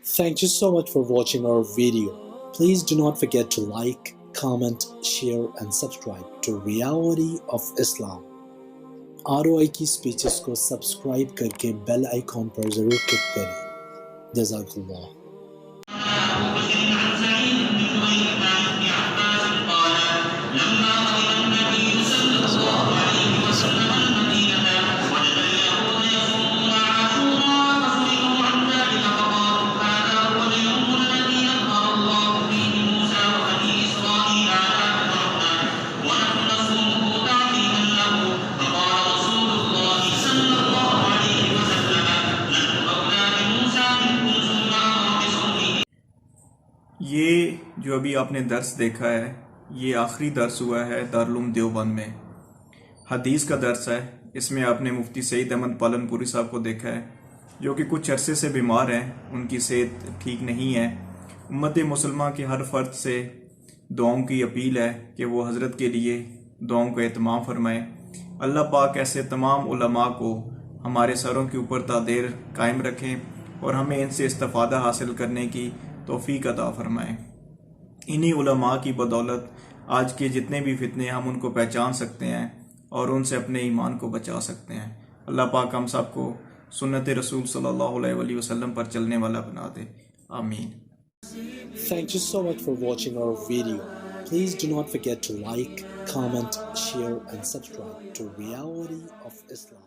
Thank you so much for watching our video. Please do not forget to like, comment, share and subscribe to Reality of Islam. ROI کی speeches کو subscribe کر کے bell icon پر ضرور click کریں. جزاک اللہ. یہ جو ابھی آپ نے درس دیکھا ہے یہ آخری درس ہوا ہے دارالعلوم دیوبند میں. حدیث کا درس ہے. اس میں آپ نے مفتی سعید احمد پالن پوری صاحب کو دیکھا ہے جو کہ کچھ عرصے سے بیمار ہیں, ان کی صحت ٹھیک نہیں ہے. امت مسلمہ کے ہر فرد سے دعاؤں کی اپیل ہے کہ وہ حضرت کے لیے دعاؤں کا اہتمام فرمائیں. اللہ پاک ایسے تمام علماء کو ہمارے سروں کے اوپر تا دیر قائم رکھیں اور ہمیں ان سے استفادہ حاصل کرنے کی توفیق عطا فرمائیں. انہی علماء کی بدولت آج کے جتنے بھی فتنے ہم ان کو پہچان سکتے ہیں اور ان سے اپنے ایمان کو بچا سکتے ہیں. اللہ پاک ہم سب کو سنت رسول صلی اللہ علیہ وآلہ وسلم پر چلنے والا بنا دے. آمین. Thank you so much for watching our video. Please do not forget to like, comment, share and subscribe to Reality of Islam.